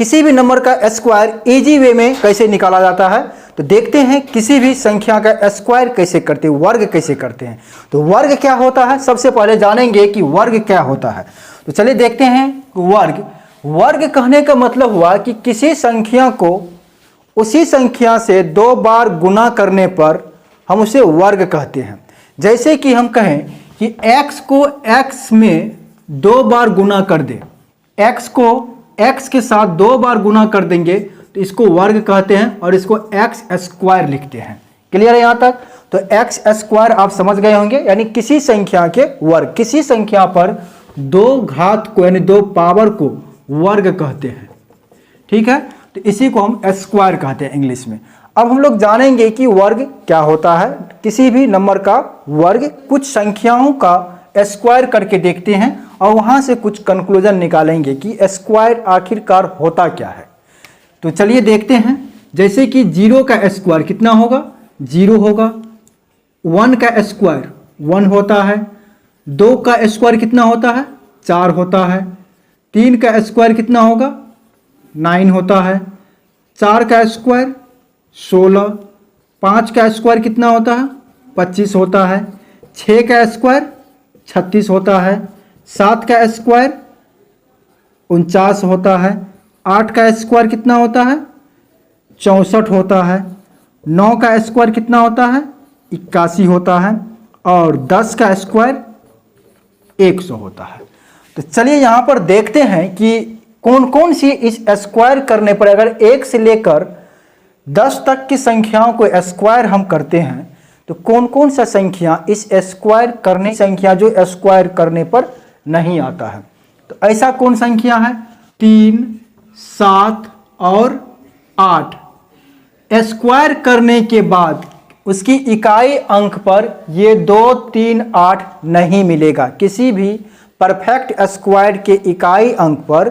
किसी भी नंबर का स्क्वायर इजी वे में कैसे निकाला जाता है, तो देखते हैं किसी भी संख्या का स्क्वायर कैसे करते हैं, वर्ग कैसे करते हैं। तो वर्ग क्या होता है, सबसे पहले जानेंगे कि वर्ग क्या होता है। तो चलिए देखते हैं वर्ग। वर्ग कहने का मतलब हुआ कि किसी संख्या को उसी संख्या से 2 बार गुना करने पर हम उसे वर्ग कहते हैं। जैसे कि हम कहें कि x को x में 2 बार गुना कर दें, x को x के साथ 2 बार गुना कर देंगे तो इसको वर्ग कहते हैं और इसको x स्क्वायर लिखते हैं। क्लियर है यहाँ तक? तो x स्क्वायर आप समझ गए होंगे, यानी किसी संख्या के वर्ग, किसी संख्या पर 2 घात को यानी 2 पावर को वर्ग कहते हैं। ठीक है, तो इसी को हम स्क्वायर कहते हैं इंग्लिश में। अब हम लोग जानेंगे कि वर्ग क्या होता है, किसी भी नंबर का वर्ग। कुछ संख्याओं का स्क्वायर करके देखते हैं और वहां से कुछ कंक्लूजन निकालेंगे कि स्क्वायर आखिरकार होता क्या है। तो चलिए देखते हैं। जैसे कि 0 का स्क्वायर कितना होगा, 0 होगा। 1 का स्क्वायर 1 होता है। 2 का स्क्वायर कितना होता है, 4 होता है। 3 का स्क्वायर कितना होगा, 9 होता है। 4 का स्क्वायर 16। 5 का स्क्वायर कितना होता है, 25 होता है। 6 का स्क्वायर 36 होता है। 7 का स्क्वायर 49 होता है। 8 का स्क्वायर कितना होता है, 64 होता है। 9 का स्क्वायर कितना होता है, 81 होता है। और 10 का स्क्वायर 100 होता है। तो चलिए यहाँ पर देखते हैं कि कौन कौन सी इस स्क्वायर करने पर, अगर 1 से लेकर 10 तक की संख्याओं को स्क्वायर हम करते हैं तो कौन कौन सा संख्या इस स्क्वायर करने संख्या जो स्क्वायर करने पर नहीं आता है। तो ऐसा कौन संख्या है, 3, 7 और 8 स्क्वायर करने के बाद उसकी इकाई अंक पर ये 2, 3, 8 नहीं मिलेगा। किसी भी परफेक्ट स्क्वायर के इकाई अंक पर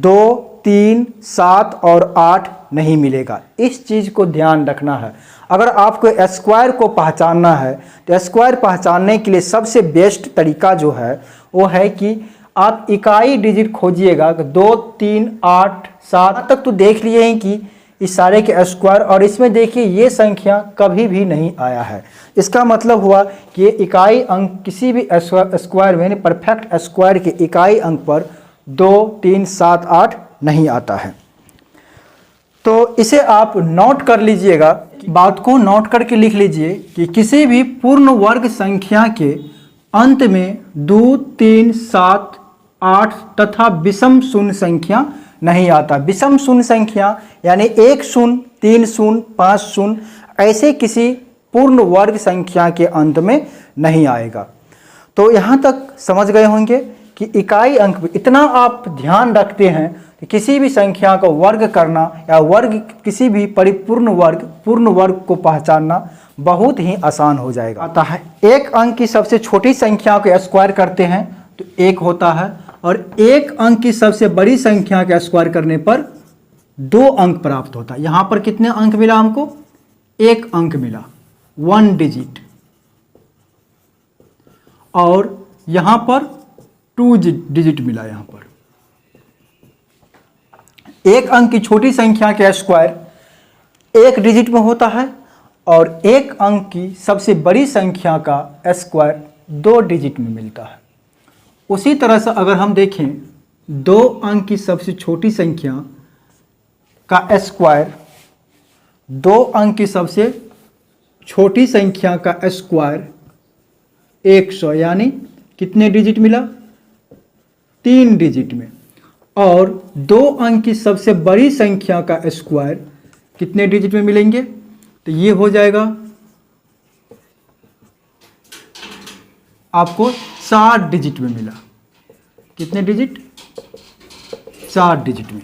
2, 3, 7 और 8 नहीं मिलेगा। इस चीज़ को ध्यान रखना है। अगर आपको स्क्वायर को पहचानना है तो स्क्वायर पहचानने के लिए सबसे बेस्ट तरीका जो है वो है कि आप इकाई डिजिट खोजिएगा। 2, 3, 8, 7 तक तो देख लिए हैं कि इस सारे के स्क्वायर, और इसमें देखिए ये संख्या कभी भी नहीं आया है। इसका मतलब हुआ कि ये इकाई अंक किसी भी स्क्वायर में यानी परफेक्ट स्क्वायर के इकाई अंक पर 2, 3, 7, 8 नहीं आता है। तो इसे आप नोट कर लीजिएगा, बात को नोट करके लिख लीजिए कि किसी भी पूर्ण वर्ग संख्या के अंत में 2, 3, 7, 8 तथा विषम शून्य संख्या नहीं आता। विषम शून्य संख्या यानी 1 शून्य, 3 शून्य, 5 शून्य, ऐसे किसी पूर्ण वर्ग संख्या के अंत में नहीं आएगा। तो यहाँ तक समझ गए होंगे कि इकाई अंक में इतना आप ध्यान रखते हैं कि किसी भी संख्या का वर्ग करना या वर्ग किसी भी परिपूर्ण वर्ग, पूर्ण वर्ग को पहचानना बहुत ही आसान हो जाएगा। आता है एक अंक की सबसे छोटी संख्या को स्क्वायर करते हैं तो 1 होता है, और एक अंक की सबसे बड़ी संख्या का स्क्वायर करने पर 2 अंक प्राप्त होता है। यहाँ पर कितने अंक मिला हमको, 1 अंक मिला, 1 डिजिट। और यहाँ पर 2 डिजिट मिला। यहाँ पर एक अंक की छोटी संख्या का स्क्वायर 1 डिजिट में होता है और एक अंक की सबसे बड़ी संख्या का स्क्वायर 2 डिजिट में मिलता है। उसी तरह से अगर हम देखें 2 अंक की सबसे छोटी संख्या का स्क्वायर, 2 अंक की सबसे छोटी संख्या का स्क्वायर 100, यानी कितने डिजिट मिला, 3 डिजिट में। और 2 अंक की सबसे बड़ी संख्या का स्क्वायर कितने डिजिट में मिलेंगे, तो ये हो जाएगा आपको 4 डिजिट में मिला। कितने डिजिट, 4 डिजिट में।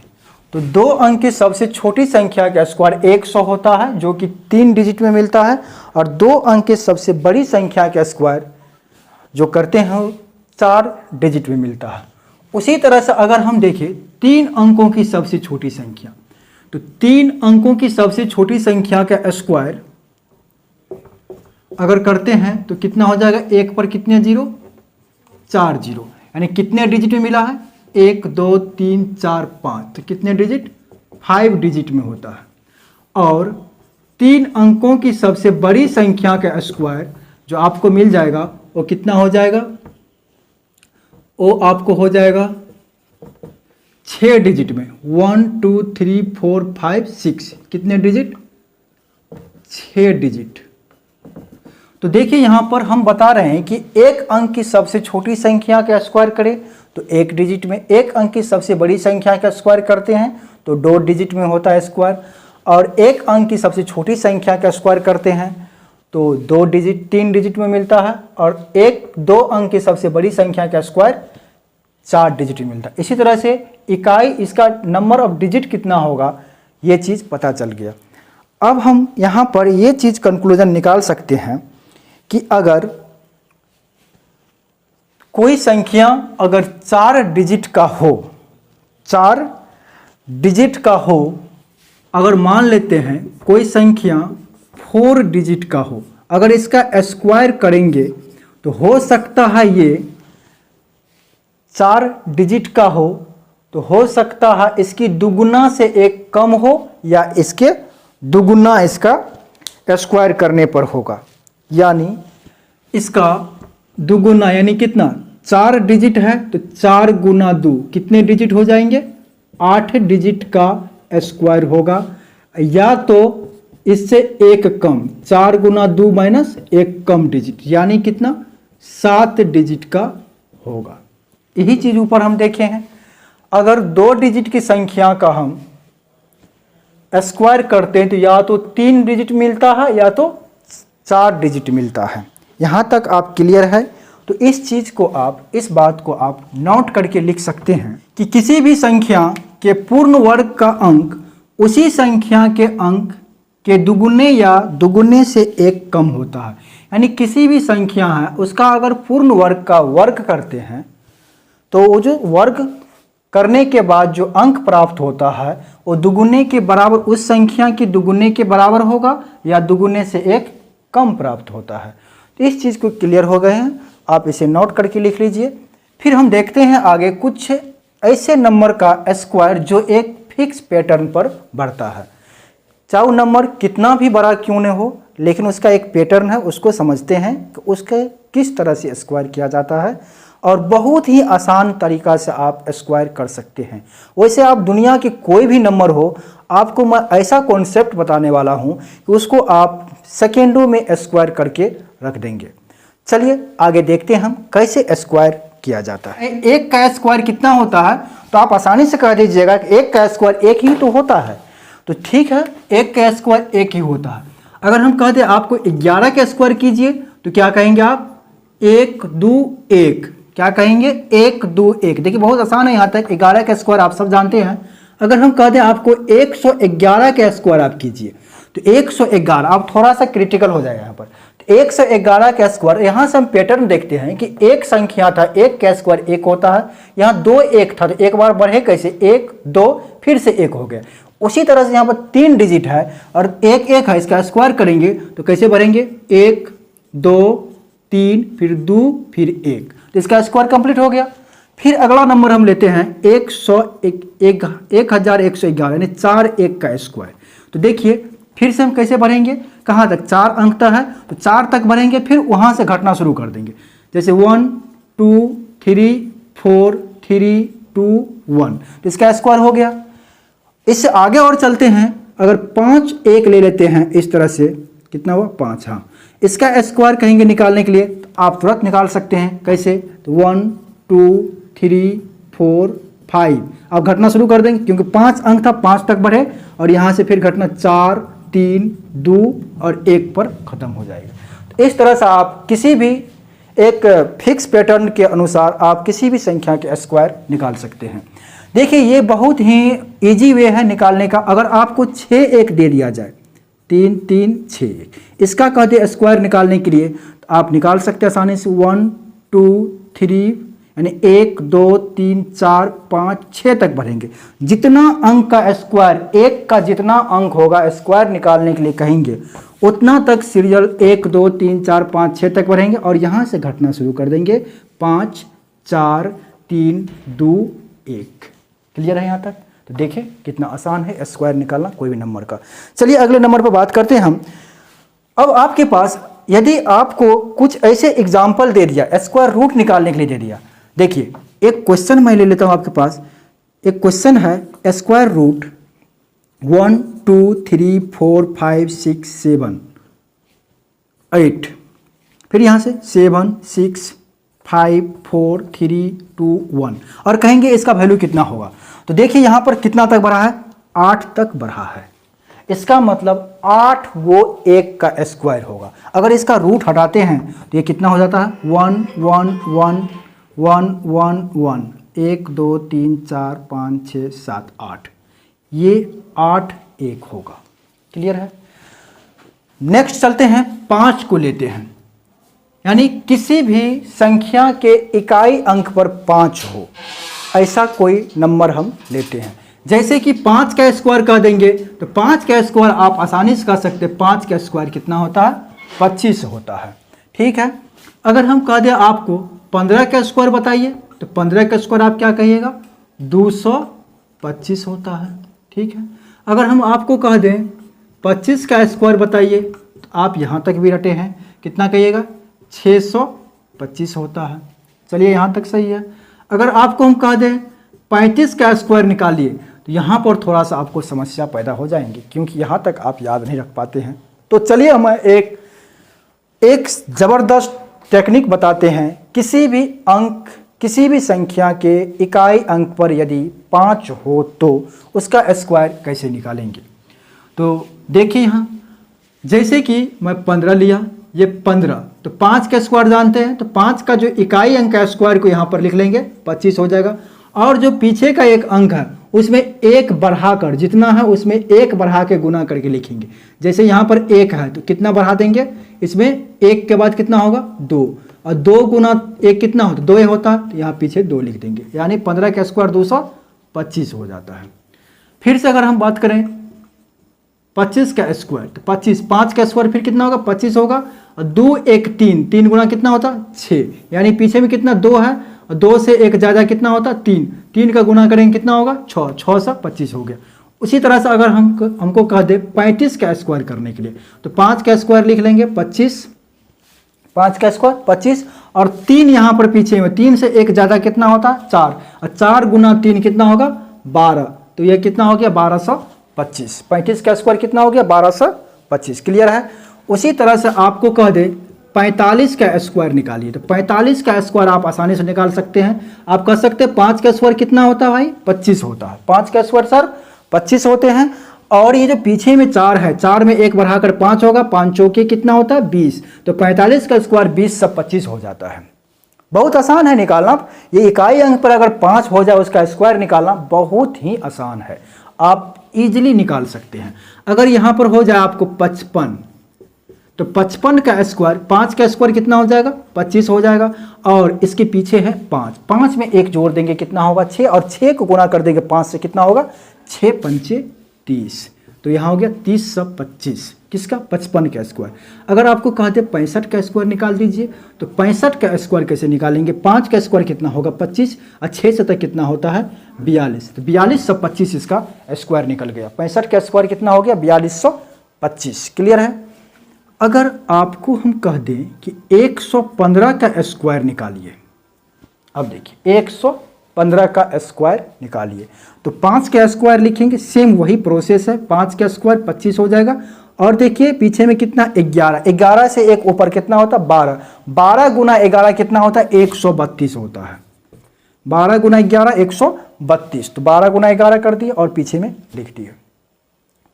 तो 2 अंक की सबसे छोटी संख्या का स्क्वायर 100 होता है जो कि 3 डिजिट में मिलता है, और 2 अंक की सबसे बड़ी संख्या का स्क्वायर जो करते हैं 4 डिजिट में मिलता है। उसी तरह से अगर हम देखें 3 अंकों की सबसे छोटी संख्या, तो 3 अंकों की सबसे छोटी संख्या का स्क्वायर अगर करते हैं तो कितना हो जाएगा, 1 पर कितने जीरो, 4 जीरो, यानी कितने डिजिट में मिला है, 1, 2, 3, 4, 5, तो कितने डिजिट, 5 डिजिट में होता है। और 3 अंकों की सबसे बड़ी संख्या का स्क्वायर जो आपको मिल जाएगा वो कितना हो जाएगा? वो आपको हो जाएगा 6 डिजिट में। 1 2 3 4 5 6, कितने डिजिट? 6 डिजिट। तो देखिए यहाँ पर हम बता रहे हैं कि एक अंक की सबसे छोटी संख्या का स्क्वायर करें तो 1 डिजिट में, एक अंक की सबसे बड़ी संख्या का स्क्वायर करते हैं तो 2 डिजिट में होता है स्क्वायर, और एक अंक की सबसे छोटी संख्या का स्क्वायर करते हैं तो 2 डिजिट 3 डिजिट में मिलता है, और 2 अंक की सबसे बड़ी संख्या का स्क्वायर 4 डिजिट में मिलता है। इसी तरह से इकाई, इसका नंबर ऑफ डिजिट कितना होगा ये चीज़ पता चल गया। अब हम यहाँ पर ये चीज़ कंक्लूजन निकाल सकते हैं कि अगर कोई संख्या अगर 4 डिजिट का हो, 4 डिजिट का हो, अगर मान लेते हैं कोई संख्या 4 डिजिट का हो, अगर इसका स्क्वायर करेंगे तो हो सकता है ये 4 डिजिट का हो तो हो सकता है इसकी दुगुना से एक कम हो या इसके दुगुना इसका स्क्वायर करने पर होगा। यानी इसका दुगुना यानी कितना? 4 डिजिट है तो 4 गुना 2 कितने डिजिट हो जाएंगे? 8 डिजिट का स्क्वायर होगा, या तो इससे एक कम, 4 गुना 2 माइनस एक कम डिजिट, यानी कितना? 7 डिजिट का होगा। यही चीज ऊपर हम देखे हैं। अगर 2 डिजिट की संख्या का हम स्क्वायर करते हैं तो या तो 3 डिजिट मिलता है या तो 4 डिजिट मिलता है। यहाँ तक आप क्लियर है? तो इस चीज़ को आप, इस बात को आप नोट करके लिख सकते हैं कि किसी भी संख्या के पूर्ण वर्ग का अंक उसी संख्या के अंक के दुगुने या दुगुने से एक कम होता है। यानी किसी भी संख्या है उसका अगर पूर्ण वर्ग का वर्ग करते हैं तो वो जो वर्ग करने के बाद जो अंक प्राप्त होता है वो दुगुने के बराबर, उस संख्या की दुगुने के बराबर होगा या दुगुने से एक कम प्राप्त होता है। तो इस चीज़ को क्लियर हो गए हैं, आप इसे नोट करके लिख लीजिए। फिर हम देखते हैं आगे कुछ ऐसे नंबर का स्क्वायर जो एक फिक्स पैटर्न पर बढ़ता है। चाहे वो नंबर कितना भी बड़ा क्यों न हो, लेकिन उसका एक पैटर्न है, उसको समझते हैं कि उसके किस तरह से स्क्वायर किया जाता है, और बहुत ही आसान तरीका से आप स्क्वायर कर सकते हैं। वैसे आप दुनिया के कोई भी नंबर हो, आपको मैं ऐसा कॉन्सेप्ट बताने वाला हूं कि उसको आप सेकेंडों में स्क्वायर करके रख देंगे। चलिए आगे देखते हैं हम कैसे स्क्वायर किया जाता है। एक का स्क्वायर कितना होता है तो आप आसानी से कह दीजिएगा कि एक का स्क्वायर एक ही तो होता है। तो ठीक है, एक का स्क्वायर एक ही होता है। अगर हम कहते हैं आपको 11 का स्क्वायर कीजिए तो क्या कहेंगे आप? 1 2 1। क्या कहेंगे? 1 2 1। देखिए बहुत आसान है यहाँ तक। 11 का स्क्वायर आप सब जानते हैं। अगर हम कहते हैं आपको 111 का स्क्वायर आप कीजिए तो 111, आप थोड़ा सा क्रिटिकल हो जाएगा यहाँ पर। तो 111 का स्क्वायर, यहाँ से हम पैटर्न देखते हैं कि एक संख्या था, एक का स्क्वायर एक होता है, यहाँ 2 1 था तो एक बार बढ़े कैसे? 1 2 फिर से 1 हो गया। उसी तरह से यहाँ पर 3 डिजिट है और 1 1 है, इसका स्क्वायर करेंगे तो कैसे बढ़ेंगे? 1 2 3 फिर 2 फिर 1, तो इसका स्क्वायर कंप्लीट हो गया। फिर अगला नंबर हम लेते हैं 1111 यानी 4 1 का स्क्वायर। तो देखिए फिर से हम कैसे बढ़ेंगे? कहाँ तक? 4 अंक तक है तो 4 तक बढ़ेंगे, फिर वहाँ से घटना शुरू कर देंगे। जैसे 1 2 3 4 3 2 1, तो इसका स्क्वायर हो गया। इससे आगे और चलते हैं, अगर 5 1 ले लेते हैं इस तरह से, कितना हुआ? 5। हाँ, इसका स्क्वायर कहेंगे निकालने के लिए तो आप तुरंत निकाल सकते हैं। कैसे? तो 1 2 3 4 5, आप घटना शुरू कर देंगे क्योंकि 5 अंक था, 5 तक बढ़े और यहाँ से फिर घटना 4 3 2 और 1 पर खत्म हो जाएगा। तो इस तरह से आप किसी भी एक फिक्स पैटर्न के अनुसार आप किसी भी संख्या के स्क्वायर निकाल सकते हैं। देखिए ये बहुत ही इजी वे है निकालने का। अगर आपको 6 1 दे दिया जाए, 3 3 6 1, इसका कहते स्क्वायर निकालने के लिए तो आप निकाल सकते हैं आसानी से। 1 2 3 यानी 1 2 3 4 5 6 तक बढ़ेंगे। जितना अंक का स्क्वायर, एक का जितना अंक होगा स्क्वायर निकालने के लिए कहेंगे उतना तक सीरियल 1 2 3 4 5 6 तक बढ़ेंगे और यहाँ से घटना शुरू कर देंगे 5 4 3 2 1। क्लियर है यहाँ तक? तो देखिए कितना आसान है स्क्वायर निकालना कोई भी नंबर का। चलिए अगले नंबर पर बात करते हैं हम। अब आपके पास यदि आपको कुछ ऐसे एग्जाम्पल दे दिया, स्क्वायर रूट निकालने के लिए दे दिया। देखिए एक क्वेश्चन मैं ले लेता हूँ आपके पास। एक क्वेश्चन है स्क्वायर रूट 1 2 3 4 5 6 7 8, फिर यहाँ से 7 6 5 4 3 2 1 और कहेंगे इसका वैल्यू कितना होगा। तो देखिए यहाँ पर कितना तक बढ़ा है, 8 तक बढ़ा है। इसका मतलब 8 वो 1 का स्क्वायर होगा। अगर इसका रूट हटाते हैं तो ये कितना हो जाता है 1 1 1 1 1 1 1 2 3 4 5 6 7 8, ये 8 1 होगा। क्लियर है। नेक्स्ट चलते हैं 5 को लेते हैं, यानी किसी भी संख्या के इकाई अंक पर 5 हो ऐसा कोई नंबर हम लेते हैं। जैसे कि 5 का स्क्वायर कह देंगे तो 5 का स्क्वायर आप आसानी से कह सकते हैं 5 का स्क्वायर कितना होता है 25 होता है। ठीक है। अगर हम कह दें आपको 15 का स्क्वायर बताइए तो 15 का स्क्वायर आप क्या कहिएगा 225 होता है। ठीक है। अगर हम आपको कह दें 25 का स्क्वायर बताइए तो आप यहाँ तक भी रटे हैं, कितना कहिएगा 625 होता है। चलिए यहाँ तक सही है। अगर आपको हम कह दें 35 का स्क्वायर निकालिए तो यहाँ पर थोड़ा सा आपको समस्या पैदा हो जाएंगी, क्योंकि यहाँ तक आप याद नहीं रख पाते हैं। तो चलिए हम एक ज़बरदस्त टेक्निक बताते हैं। किसी भी संख्या के इकाई अंक पर यदि 5 हो तो उसका स्क्वायर कैसे निकालेंगे। तो देखिए यहाँ जैसे कि मैं 15 लिया, ये 15, तो 5 का स्क्वायर जानते हैं, तो 5 का जो इकाई अंक है स्क्वायर को यहाँ पर लिख लेंगे 25 हो जाएगा। और जो पीछे का एक अंक है उसमें एक बढ़ाकर, जितना है उसमें एक बढ़ा के गुना करके लिखेंगे। जैसे यहाँ पर 1 है तो कितना बढ़ा देंगे, इसमें 1 के बाद कितना होगा 2, और 2 गुना 1 कितना होता 2 होता है, तो यहाँ पीछे 2 लिख देंगे, यानी 15 का स्क्वायर 225 हो जाता है। फिर से अगर हम बात करें 25 का स्क्वायर तो 25, 5 का स्क्वायर फिर कितना होगा 25 होगा, और 2 1 3, 3 गुना कितना होता 6, यानी पीछे में कितना 2 है, और 2 से 1 ज़्यादा कितना होता 3, 3 का गुना करेंगे कितना होगा 6, 6 से 25 हो गया। उसी तरह से अगर हमको कह दे 35 का स्क्वायर करने के लिए तो 5 का स्क्वायर लिख लेंगे 25, 5 का स्क्वायर 25, और 3 यहाँ पर पीछे में 3 से 1 ज़्यादा कितना होता 4, और 4 गुना 3 कितना होगा 12, तो ये कितना हो गया 1225। 35 का स्क्वायर कितना हो गया 1225। क्लियर है। उसी तरह से आपको कह दे 45 का स्क्वायर निकालिए तो 45 का स्क्वायर आप आसानी से निकाल सकते हैं। आप कह सकते हैं 5 का स्क्वायर कितना होता है भाई 25 होता है। 5 का स्क्वायर सर 25 होते हैं, और ये जो पीछे में 4 है, 4 में 1 बढ़ाकर 5 होगा, 5 चौके कितना होता है 20, तो 45 का स्क्वायर 20 से 25 हो जाता है। बहुत आसान है निकालना। ये इकाई अंक पर अगर 5 हो जाए उसका स्क्वायर निकालना बहुत ही आसान है, आप इजीली निकाल सकते हैं। अगर यहाँ पर हो जाए आपको 55 तो 55 का स्क्वायर, 5 का स्क्वायर कितना हो जाएगा 25 हो जाएगा, और इसके पीछे है 5, 5 में 1 जोड़ देंगे कितना होगा 6, और 6 को गुना कर देंगे 5 से कितना होगा 6 पंचे 30, तो यहाँ हो गया 30 से 25 किसका 55 का स्क्वायर। अगर आपको कहते 65 का स्क्वायर निकाल दीजिए तो 65 का स्क्वायर कैसे निकालेंगे, 5 का स्क्वायर कितना होगा 25, और 6 से तक कितना होता है 42, तो 42 से 25 इसका स्क्वायर निकल गया। 65 का स्क्वायर कितना हो गया 4225। क्लियर है। अगर आपको हम कह दें कि 115 का स्क्वायर निकालिए, अब देखिए 115 का स्क्वायर निकालिए तो 5 का स्क्वायर लिखेंगे, सेम वही प्रोसेस है, 5 का स्क्वायर 25 हो जाएगा, और देखिए पीछे में कितना 11, 11 से एक ऊपर कितना होता 12, 12 गुना 11 कितना होता है 132 होता है, 12 गुना 11 132, तो 12 गुना 11 कर दिए और पीछे में लिख दिए।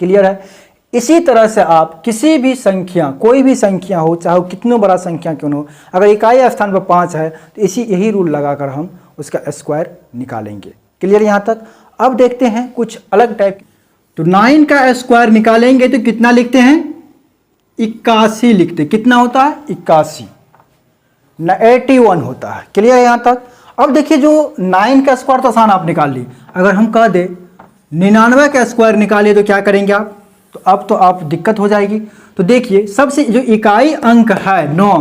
क्लियर है। इसी तरह से आप किसी भी संख्या, कोई भी संख्या हो, चाहे वो कितनी बड़ा संख्या क्यों न हो, अगर इकाई स्थान पर 5 है तो यही रूल लगाकर हम उसका स्क्वायर निकालेंगे। क्लियर यहाँ तक। अब देखते हैं कुछ अलग टाइप। तो 9 का स्क्वायर निकालेंगे तो कितना लिखते हैं 81 लिखते, कितना होता है 81, 81 होता है। क्लियर है यहाँ तक। अब देखिए जो 9 का स्क्वायर तो आसान आप निकाल ली, अगर हम कह दे 99 का स्क्वायर निकालिए तो क्या करेंगे आप, तो अब तो आप दिक्कत हो जाएगी। तो देखिए सबसे जो इकाई अंक है 9,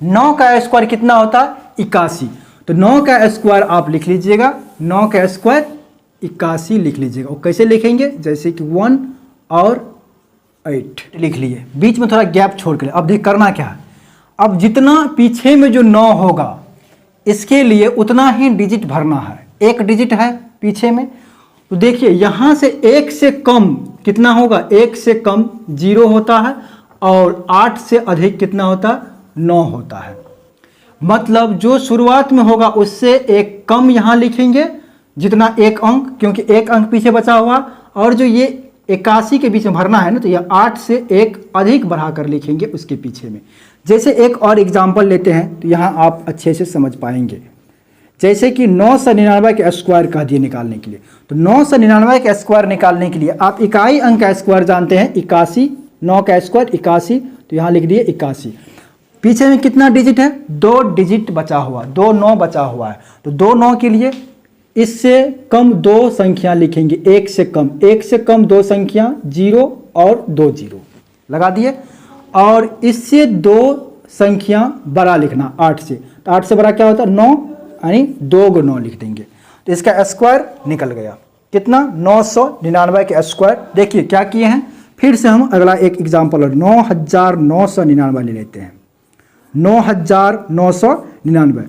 9 का स्क्वायर कितना होता है 81, तो 9 का स्क्वायर आप लिख लीजिएगा, 9 का स्क्वायर 81 लिख लीजिएगा। और कैसे लिखेंगे, जैसे कि 1 और 8 लिख लिए, बीच में थोड़ा गैप छोड़ के। अब देख करना क्या है, अब जितना पीछे में जो 9 होगा इसके लिए उतना ही डिजिट भरना है। एक डिजिट है पीछे में, तो देखिए यहाँ से 1 से कम कितना होगा, 1 से कम 0 होता है और 8 से अधिक कितना होता है, 9 होता है। मतलब जो शुरुआत में होगा उससे एक कम यहाँ लिखेंगे, जितना एक अंक, क्योंकि एक अंक पीछे बचा हुआ, और जो ये 81 के बीच में भरना है ना, तो ये 8 से एक अधिक बढ़ाकर लिखेंगे उसके पीछे में। जैसे एक और एग्जाम्पल लेते हैं तो यहाँ आप अच्छे से समझ पाएंगे। जैसे कि 999 के स्क्वायर कह दिए निकालने के लिए, तो 999 के स्क्वायर निकालने के लिए आप इकाई अंक का स्क्वायर जानते हैं 81, 9 का स्क्वायर 81, तो यहाँ लिख दिए 81। पीछे में कितना डिजिट है, 2 डिजिट बचा हुआ, 2 9 बचा हुआ है, तो 2 9 के लिए इससे कम 2 संख्या लिखेंगे, 1 से कम, 1 से कम 2 संख्या 0 और 2 0 लगा दिए, और इससे 2 संख्या बड़ा लिखना 8 से, तो 8 से बड़ा क्या होता है, 9, यानी 2 को 9 लिख देंगे, तो इसका स्क्वायर निकल गया। कितना, 999 के स्क्वायर। देखिए क्या किए हैं, फिर से हम अगला एक एग्जाम्पल और 9999 ले लेते हैं। 9999,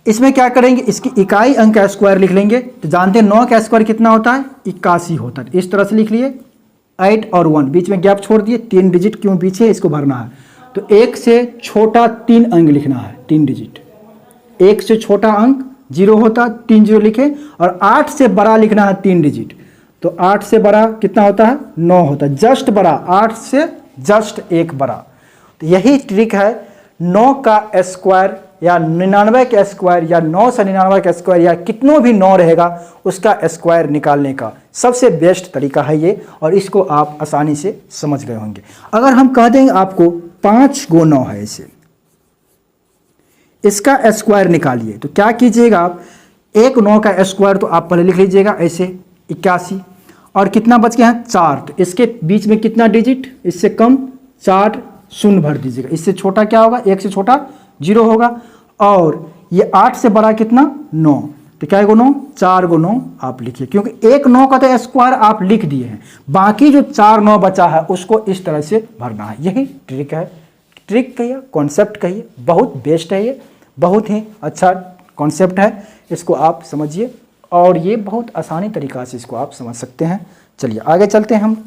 इसमें क्या करेंगे, इसकी इकाई अंक का स्क्वायर लिख लेंगे। तो जानते हैं 9 का स्क्वायर कितना होता है, 81 होता है। इस तरह से लिख लिए, 8 और 1 बीच में गैप छोड़ दिए, 3 डिजिट क्यों पीछे, इसको भरना है। तो 1 से छोटा 3 अंक लिखना है, 3 डिजिट। 1 से छोटा अंक 0 होता, 3 0 लिखे, और 8 से बड़ा लिखना है 3 डिजिट। तो 8 से बड़ा कितना होता है, 9 होता है, जस्ट बड़ा, 8 से जस्ट एक बड़ा। तो यही ट्रिक है 9 का स्क्वायर या 99 का स्क्वायर या 999 का स्क्वायर या कितनों भी 9 रहेगा उसका स्क्वायर निकालने का सबसे बेस्ट तरीका है ये, और इसको आप आसानी से समझ गए होंगे। अगर हम कह देंगे आपको 5 × 9 है इसे, इसका स्क्वायर निकालिए, तो क्या कीजिएगा आप, 1 9 का स्क्वायर तो आप पहले लिख लीजिएगा ऐसे 81, और कितना बच गया है 4, तो इसके बीच में कितना डिजिट, इससे कम 4 शून्य भर दीजिएगा। इससे छोटा क्या होगा, 1 से छोटा 0 होगा, और ये 8 से बड़ा कितना 9, तो क्या है 9, 4 × 9 आप लिखिए, क्योंकि 1 9 का तो स्क्वायर आप लिख दिए हैं, बाकी जो 4 9 बचा है उसको इस तरह से भरना है। यही ट्रिक है, ट्रिक कहिए, कॉन्सेप्ट कहिए, बहुत बेस्ट है ये, बहुत ही अच्छा कॉन्सेप्ट है, इसको आप समझिए, और ये बहुत आसानी तरीक़ा से इसको आप समझ सकते हैं। चलिए आगे चलते हैं हम।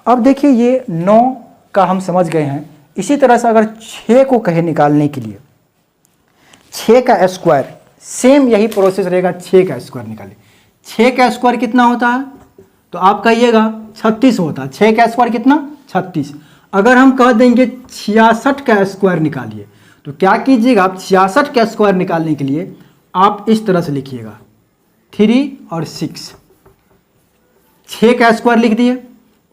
अब देखिए ये 9 का हम समझ गए हैं। इसी तरह से अगर 6 को कहे निकालने के लिए, 6 का स्क्वायर, सेम यही प्रोसेस रहेगा, 6 का स्क्वायर निकालिए। 6 का स्क्वायर कितना होता है, तो आप कहिएगा 36 होता है। 6 का स्क्वायर कितना, 36। अगर हम कह देंगे 66 का स्क्वायर निकालिए, तो क्या कीजिएगा आप, 66 का स्क्वायर निकालने के लिए आप इस तरह से लिखिएगा 3 और 6, 6 का स्क्वायर लिख दिए।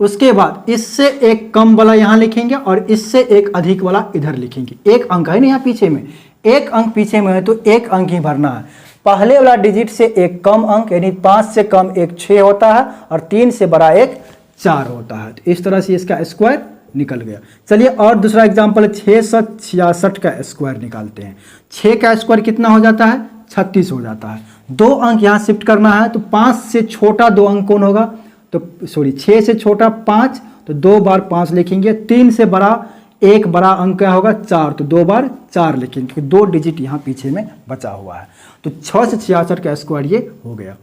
उसके बाद इससे एक कम वाला यहाँ लिखेंगे और इससे एक अधिक वाला इधर लिखेंगे। एक अंक है ना यहाँ पीछे में, एक अंक पीछे में है तो एक अंक ही भरना है। पहले वाला डिजिट से एक कम अंक, यानी 5 से कम एक 6 होता है और 3 से बड़ा एक 4 होता है। तो इस तरह से इसका स्क्वायर निकल गया। चलिए और दूसरा एग्जाम्पल, 666 का स्क्वायर निकालते हैं। 6 का स्क्वायर कितना हो जाता है, 36 हो जाता है। 2 अंक यहाँ शिफ्ट करना है, तो 5 से छोटा 2 अंक कौन होगा, तो सॉरी 6 से छोटा 5, तो 2 बार 5 लिखेंगे। 3 से बड़ा एक बड़ा अंक क्या होगा, 4, तो 2 बार 4 लिखेंगे, क्योंकि 2 डिजिट यहाँ पीछे में बचा हुआ है। तो 6 से 66 का स्क्वायर ये हो गया।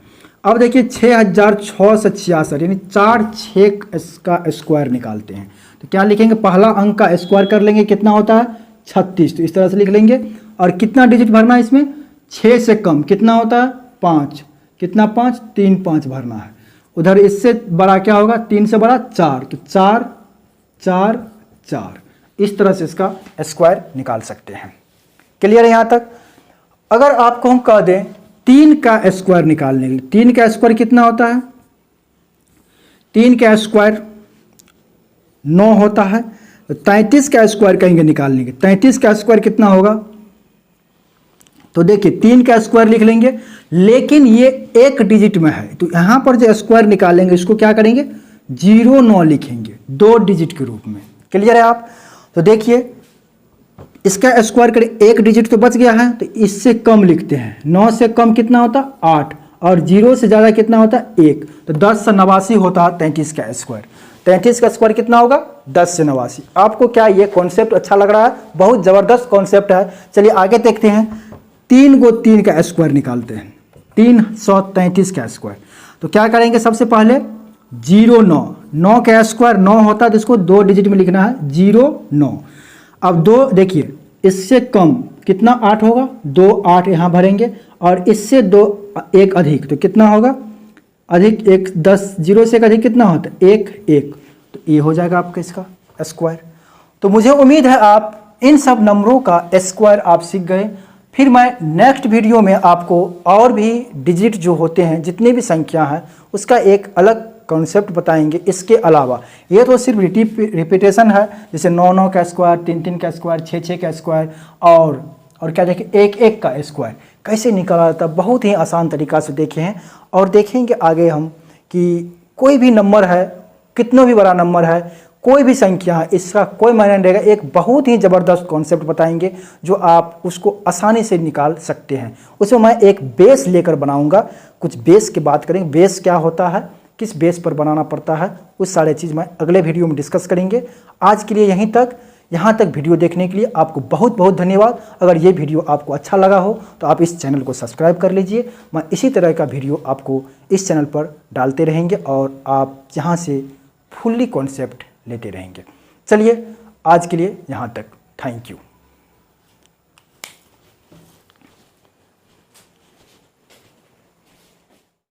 अब देखिए 6666 यानी 4 6 का स्क्वायर निकालते हैं। तो क्या लिखेंगे, पहला अंक का स्क्वायर कर लेंगे, कितना होता है 36, तो इस तरह से लिख लेंगे। और कितना डिजिट भरना है इसमें, 6 से कम कितना होता है 5, कितना 5, 3 5 भरना है। उधर इससे बड़ा क्या होगा, 3 से बड़ा 4, तो 4 4 4, इस तरह से इसका स्क्वायर निकाल सकते हैं। क्लियर है यहाँ तक। अगर आपको हम कह दें 3 का स्क्वायर निकालने के लिए, 3 का स्क्वायर कितना होता है, 3 का स्क्वायर 9 होता है। तो 33 का स्क्वायर कहेंगे निकालने के, 33 का स्क्वायर कितना होगा, तो देखिए 3 का स्क्वायर लिख लेंगे, लेकिन ये एक डिजिट में है, तो यहाँ पर जो स्क्वायर निकालेंगे इसको क्या करेंगे, 0 9 लिखेंगे 2 डिजिट के रूप में। क्लियर है आप। तो देखिए इसका स्क्वायर करें, एक डिजिट तो बच गया है, तो इससे कम लिखते हैं। 9 से कम कितना होता, 8, और 0 से ज़्यादा कितना होता है 1, तो 10 से 89 होता है 33 का स्क्वायर। 33 का स्क्वायर कितना होगा 10 से 89। आपको क्या ये कॉन्सेप्ट अच्छा लग रहा है? बहुत ज़बरदस्त कॉन्सेप्ट है। चलिए आगे देखते हैं। 3 को 3 का स्क्वायर निकालते हैं, 333 का स्क्वायर। तो क्या करेंगे, सबसे पहले 0 9, 9 का स्क्वायर 9 होता है, तो इसको 2 डिजिट में लिखना है 0 9। अब 2 देखिए, इससे कम कितना 8 होगा, 2 8 यहाँ भरेंगे, और इससे 2 1 अधिक तो कितना होगा, अधिक 1 10, 0 से एक अधिक कितना होता है 1 1, तो ये हो जाएगा आपका इसका स्क्वायर। तो मुझे उम्मीद है आप इन सब नंबरों का स्क्वायर आप सीख गए। फिर मैं नेक्स्ट वीडियो में आपको और भी डिजिट जो होते हैं, जितनी भी संख्या है, उसका एक अलग कॉन्सेप्ट बताएंगे। इसके अलावा ये तो सिर्फ रिपीटेशन है, जैसे 9 9 का स्क्वायर, 3 3 का स्क्वायर, 6 6 का स्क्वायर, और क्या देखें 1 1 का स्क्वायर कैसे निकाला जाता है, बहुत ही आसान तरीका से देखे हैं। और देखेंगे आगे हम कि कोई भी नंबर है, कितना भी बड़ा नंबर है, कोई भी संख्या है, इसका कोई मायने नहीं रहेगा। एक बहुत ही ज़बरदस्त कॉन्सेप्ट बताएंगे जो आप उसको आसानी से निकाल सकते हैं। उसमें मैं एक बेस लेकर बनाऊंगा, कुछ बेस की बात करेंगे, बेस क्या होता है, किस बेस पर बनाना पड़ता है, उस सारे चीज़ मैं अगले वीडियो में डिस्कस करेंगे। आज के लिए यहीं तक। यहाँ तक वीडियो देखने के लिए आपको बहुत बहुत धन्यवाद। अगर ये वीडियो आपको अच्छा लगा हो तो आप इस चैनल को सब्सक्राइब कर लीजिए। मैं इसी तरह का वीडियो आपको इस चैनल पर डालते रहेंगे और आप यहाँ से फुल्ली कॉन्सेप्ट लेते रहेंगे। चलिए आज के लिए यहाँ तक, थैंक यू।